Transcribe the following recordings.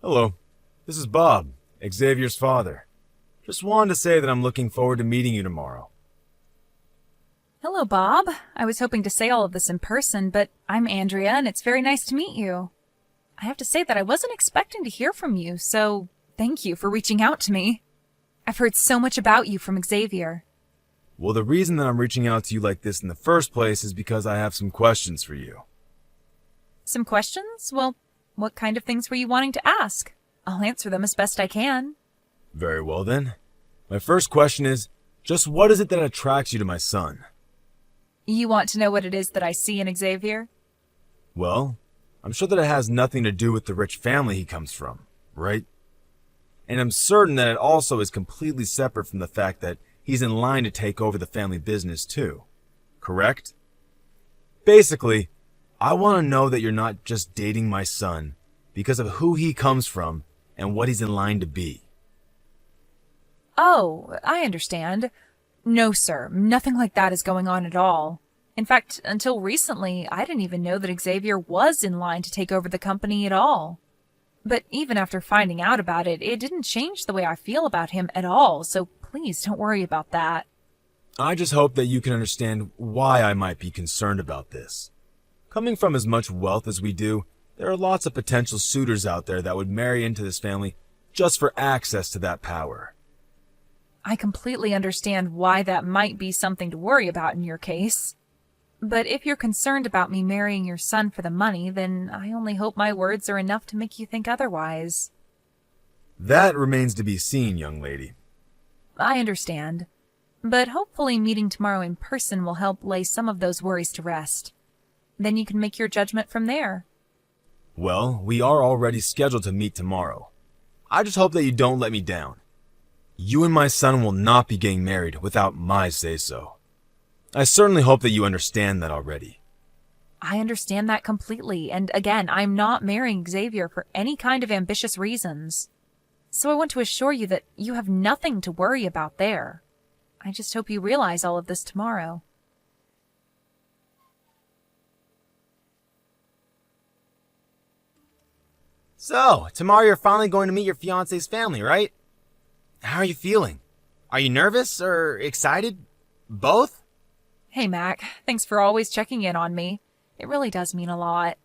Hello, this is Bob, Xavier's father. Just wanted to say that I'm looking forward to meeting you tomorrow. Hello, Bob. I was hoping to say all of this in person, but I'm Andrea, and it's very nice to meet you. I have to say that I wasn't expecting to hear from you, so thank you for reaching out to me. I've heard so much about you from Xavier. Well, the reason that I'm reaching out to you like this in the first place is because I have some questions for you. Some questions? Well, what kind of things were you wanting to ask? I'll answer them as best I can. Very well then. My first question is, just what is it that attracts you to my son? You want to know what it is that I see in Xavier? Well, I'm sure that it has nothing to do with the rich family he comes from, right? And I'm certain that it also is completely separate from the fact that he's in line to take over the family business too. Correct? Basically, I want to know that you're not just dating my son because of who he comes from and what he's in line to be. Oh, I understand. No, sir. Nothing like that is going on at all. In fact, until recently, I didn't even know that Xavier was in line to take over the company at all. But even after finding out about it, it didn't change the way I feel about him at all, so please don't worry about that. I just hope that you can understand why I might be concerned about this. Coming from as much wealth as we do, there are lots of potential suitors out there that would marry into this family just for access to that power. I completely understand why that might be something to worry about in your case. But if you're concerned about me marrying your son for the money, then I only hope my words are enough to make you think otherwise. That remains to be seen, young lady. I understand. But hopefully meeting tomorrow in person will help lay some of those worries to rest. Then you can make your judgment from there. Well, we are already scheduled to meet tomorrow. I just hope that you don't let me down. You and my son will not be getting married without my say-so. I certainly hope that you understand that already. I understand that completely, and again, I'm not marrying Xavier for any kind of ambitious reasons. So I want to assure you that you have nothing to worry about there. I just hope you realize all of this tomorrow. So, tomorrow you're finally going to meet your fiancé's family, right? How are you feeling? Are you nervous or excited? Both? Hey, Mac. Thanks for always checking in on me. It really does mean a lot.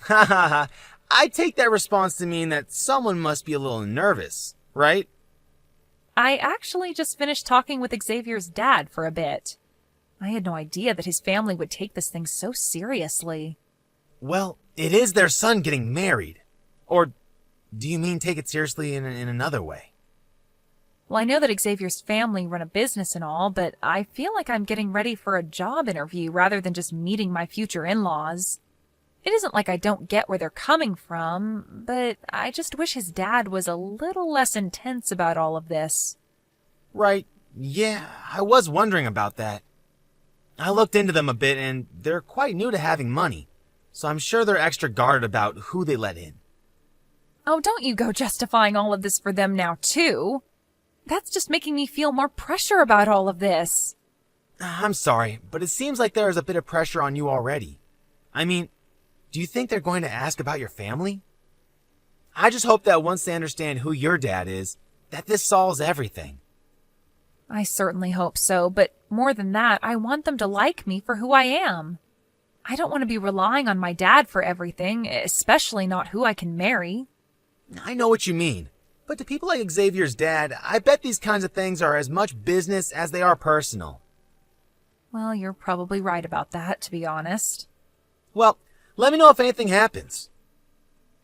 Ha ha ha. I take that response to mean that someone must be a little nervous, right? I actually just finished talking with Xavier's dad for a bit. I had no idea that his family would take this thing so seriously. Well, it is their son getting married. Or do you mean take it seriously in another way? Well, I know that Xavier's family run a business and all, but I feel like I'm getting ready for a job interview rather than just meeting my future in-laws. It isn't like I don't get where they're coming from, but I just wish his dad was a little less intense about all of this. Right. Yeah, I was wondering about that. I looked into them a bit, and they're quite new to having money, so I'm sure they're extra guarded about who they let in. Oh, don't you go justifying all of this for them now, too. That's just making me feel more pressure about all of this. I'm sorry, but it seems like there is a bit of pressure on you already. I mean, do you think they're going to ask about your family? I just hope that once they understand who your dad is, that this solves everything. I certainly hope so, but more than that, I want them to like me for who I am. I don't want to be relying on my dad for everything, especially not who I can marry. I know what you mean. But to people like Xavier's dad, I bet these kinds of things are as much business as they are personal. Well, you're probably right about that, to be honest. Well, let me know if anything happens.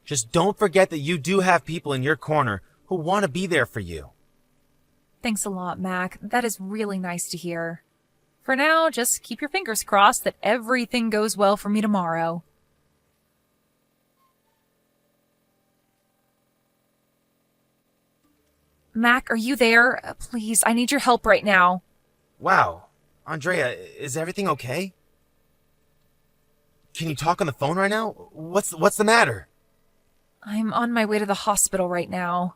Just don't forget that you do have people in your corner who want to be there for you. Thanks a lot, Mac. That is really nice to hear. For now, just keep your fingers crossed that everything goes well for me tomorrow. Mac, are you there? Please, I need your help right now. Wow. Andrea, is everything okay? Can you talk on the phone right now? What's the matter? I'm on my way to the hospital right now.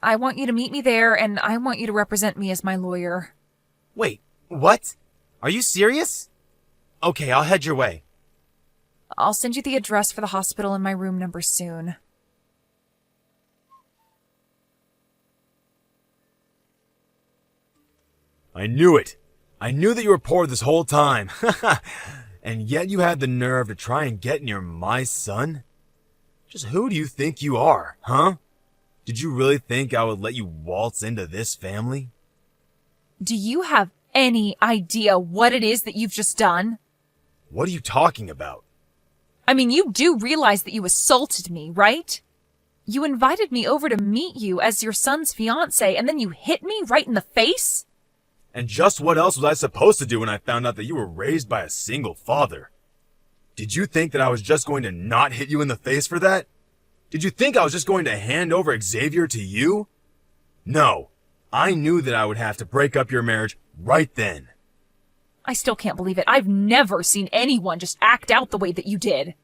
I want you to meet me there, and I want you to represent me as my lawyer. Wait, what? Are you serious? Okay, I'll head your way. I'll send you the address for the hospital and my room number soon. I knew it. I knew that you were poor this whole time. And yet you had the nerve to try and get near my son? Just who do you think you are, huh? Did you really think I would let you waltz into this family? Do you have any idea what it is that you've just done? What are you talking about? I mean, you do realize that you assaulted me, right? You invited me over to meet you as your son's fiancé, and then you hit me right in the face? And just what else was I supposed to do when I found out that you were raised by a single father? Did you think that I was just going to not hit you in the face for that? Did you think I was just going to hand over Xavier to you? No, I knew that I would have to break up your marriage right then. I still can't believe it. I've never seen anyone just act out the way that you did.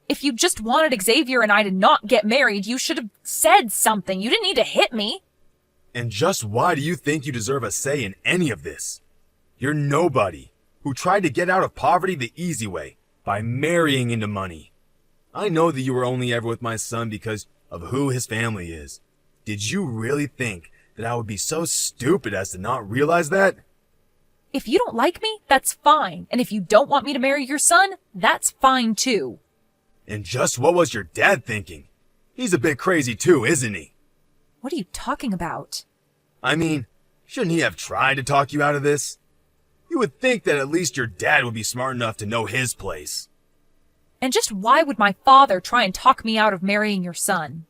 If you just wanted Xavier and I to not get married, you should have said something. You didn't need to hit me. And just why do you think you deserve a say in any of this? You're nobody who tried to get out of poverty the easy way by marrying into money. I know that you were only ever with my son because of who his family is. Did you really think that I would be so stupid as to not realize that? If you don't like me, that's fine. And if you don't want me to marry your son, that's fine too. And just what was your dad thinking? He's a bit crazy too, isn't he? What are you talking about? I mean, shouldn't he have tried to talk you out of this? You would think that at least your dad would be smart enough to know his place. And just why would my father try and talk me out of marrying your son?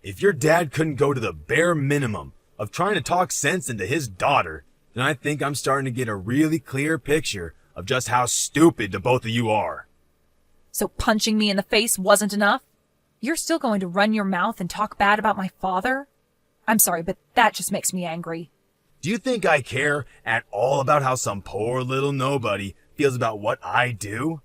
If your dad couldn't go to the bare minimum of trying to talk sense into his daughter, then I think I'm starting to get a really clear picture of just how stupid the both of you are. So punching me in the face wasn't enough? You're still going to run your mouth and talk bad about my father? I'm sorry, but that just makes me angry. Do you think I care at all about how some poor little nobody feels about what I do?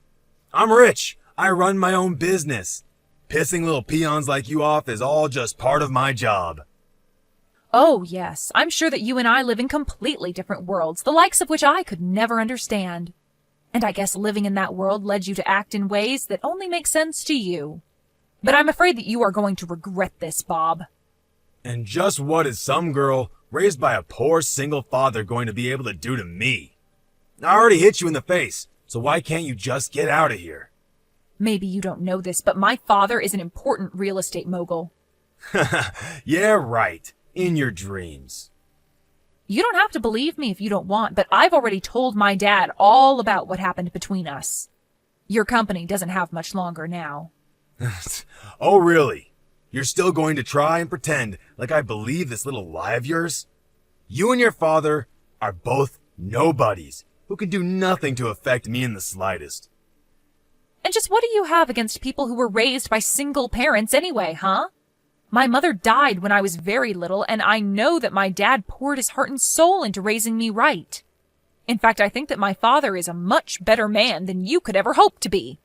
I'm rich. I run my own business. Pissing little peons like you off is all just part of my job. Oh, yes. I'm sure that you and I live in completely different worlds, the likes of which I could never understand. And I guess living in that world led you to act in ways that only make sense to you. But I'm afraid that you are going to regret this, Bob. And just what is some girl raised by a poor single father going to be able to do to me? I already hit you in the face, so why can't you just get out of here? Maybe you don't know this, but my father is an important real estate mogul. Yeah, right. In your dreams. You don't have to believe me if you don't want, but I've already told my dad all about what happened between us. Your company doesn't have much longer now. Oh, really? You're still going to try and pretend like I believe this little lie of yours? You and your father are both nobodies who can do nothing to affect me in the slightest. And just what do you have against people who were raised by single parents anyway, huh? My mother died when I was very little, and I know that my dad poured his heart and soul into raising me right. In fact, I think that my father is a much better man than you could ever hope to be.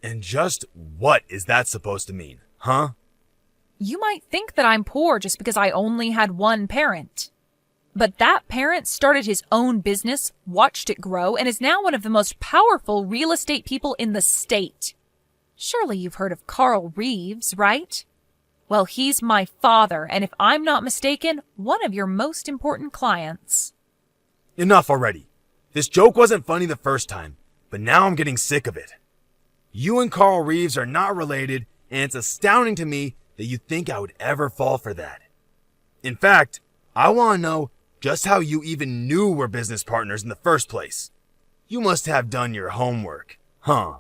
And just what is that supposed to mean, huh? You might think that I'm poor just because I only had one parent. But that parent started his own business, watched it grow, and is now one of the most powerful real estate people in the state. Surely you've heard of Carl Reeves, right? Well, he's my father, and if I'm not mistaken, one of your most important clients. Enough already. This joke wasn't funny the first time, but now I'm getting sick of it. You and Carl Reeves are not related, and it's astounding to me that you think I would ever fall for that. In fact, I want to know just how you even knew we're business partners in the first place. You must have done your homework, huh?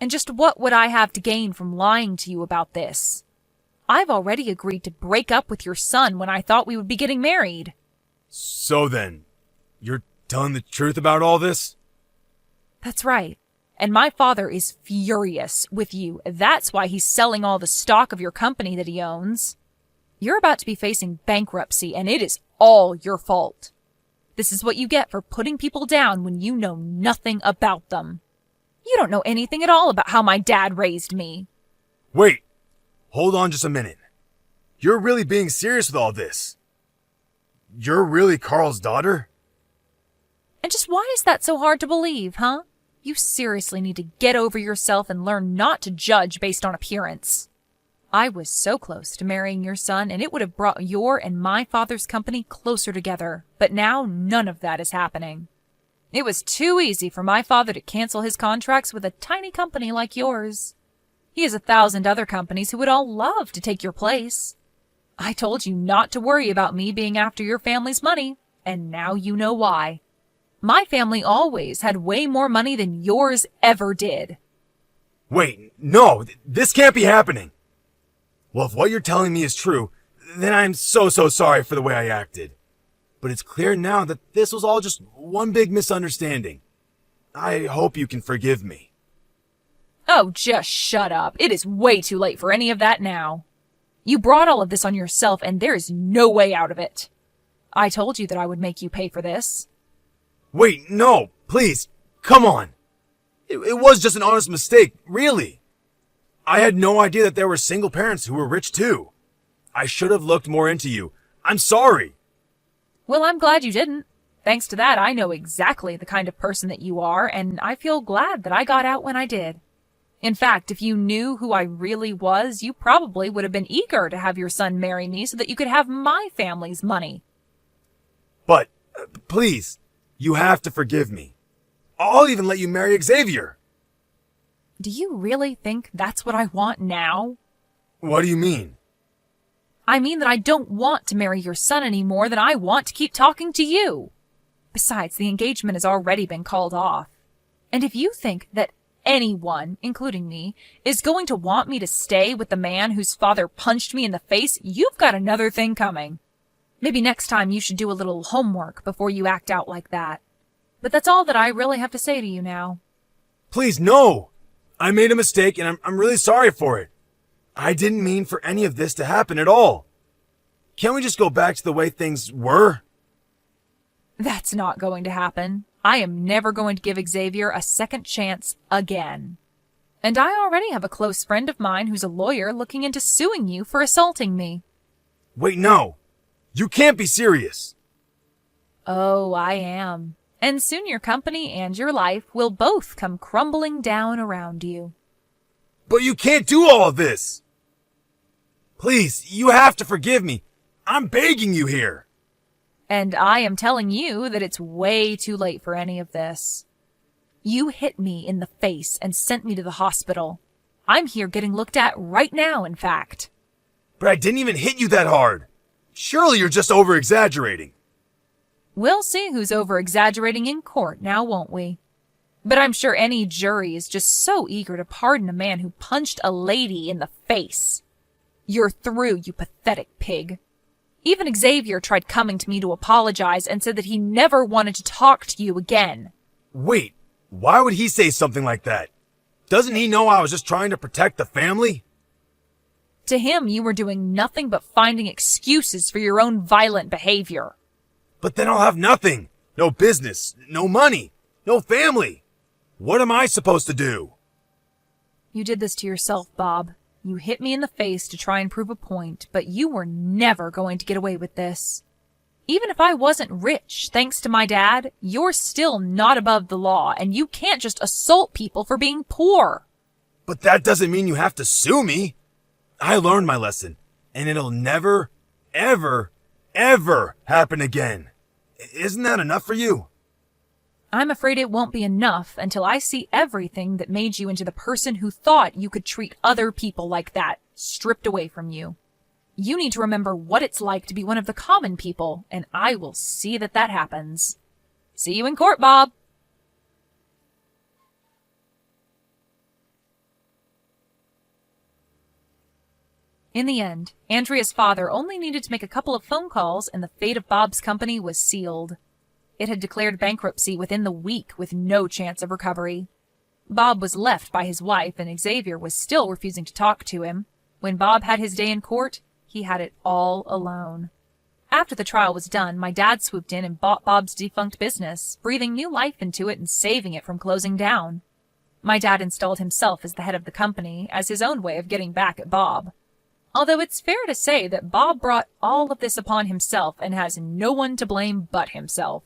And just what would I have to gain from lying to you about this? I've already agreed to break up with your son when I thought we would be getting married. So then, you're telling the truth about all this? That's right. And my father is furious with you. That's why he's selling all the stock of your company that he owns. You're about to be facing bankruptcy, and it is all your fault. This is what you get for putting people down when you know nothing about them. You don't know anything at all about how my dad raised me. Wait, hold on just a minute. You're really being serious with all this? You're really Carl's daughter? And just why is that so hard to believe, huh? You seriously need to get over yourself and learn not to judge based on appearance. I was so close to marrying your son, and it would have brought your and my father's company closer together, but now none of that is happening. It was too easy for my father to cancel his contracts with a tiny company like yours. He has 1,000 other companies who would all love to take your place. I told you not to worry about me being after your family's money, and now you know why. My family always had way more money than yours ever did. Wait, no, this can't be happening. Well, if what you're telling me is true, then I'm so sorry for the way I acted. But it's clear now that this was all just one big misunderstanding. I hope you can forgive me. Oh, just shut up. It is way too late for any of that now. You brought all of this on yourself, and there is no way out of it. I told you that I would make you pay for this. Wait, no, please, come on. It was just an honest mistake, really. I had no idea that there were single parents who were rich too. I should have looked more into you. I'm sorry. Well, I'm glad you didn't. Thanks to that, I know exactly the kind of person that you are, and I feel glad that I got out when I did. In fact, if you knew who I really was, you probably would have been eager to have your son marry me so that you could have my family's money. But, please, you have to forgive me. I'll even let you marry Xavier. Do you really think that's what I want now? What do you mean? I mean that I don't want to marry your son any more than I want to keep talking to you. Besides, the engagement has already been called off. And if you think that anyone, including me, is going to want me to stay with the man whose father punched me in the face, you've got another thing coming. Maybe next time you should do a little homework before you act out like that. But that's all that I really have to say to you now. Please, no! I made a mistake and I'm really sorry for it. I didn't mean for any of this to happen at all. Can't we just go back to the way things were? That's not going to happen. I am never going to give Xavier a second chance again. And I already have a close friend of mine who's a lawyer looking into suing you for assaulting me. Wait, no. You can't be serious. Oh, I am. And soon your company and your life will both come crumbling down around you. But you can't do all of this. Please, you have to forgive me. I'm begging you here. And I am telling you that it's way too late for any of this. You hit me in the face and sent me to the hospital. I'm here getting looked at right now, in fact. But I didn't even hit you that hard. Surely you're just over-exaggerating. We'll see who's over-exaggerating in court now, won't we? But I'm sure any jury is just so eager to pardon a man who punched a lady in the face. You're through, you pathetic pig. Even Xavier tried coming to me to apologize and said that he never wanted to talk to you again. Wait, why would he say something like that? Doesn't he know I was just trying to protect the family? To him, you were doing nothing but finding excuses for your own violent behavior. But then I'll have nothing. No business, no money, no family. What am I supposed to do? You did this to yourself, Bob. You hit me in the face to try and prove a point, but you were never going to get away with this. Even if I wasn't rich, thanks to my dad, you're still not above the law, and you can't just assault people for being poor. But that doesn't mean you have to sue me. I learned my lesson, and it'll never, ever, ever happen again. Isn't that enough for you? I'm afraid it won't be enough until I see everything that made you into the person who thought you could treat other people like that, stripped away from you. You need to remember what it's like to be one of the common people, and I will see that that happens. See you in court, Bob. In the end, Andrea's father only needed to make a couple of phone calls and the fate of Bob's company was sealed. It had declared bankruptcy within the week with no chance of recovery. Bob was left by his wife and Xavier was still refusing to talk to him. When Bob had his day in court, he had it all alone. After the trial was done, my dad swooped in and bought Bob's defunct business, breathing new life into it and saving it from closing down. My dad installed himself as the head of the company as his own way of getting back at Bob. Although it's fair to say that Bob brought all of this upon himself and has no one to blame but himself.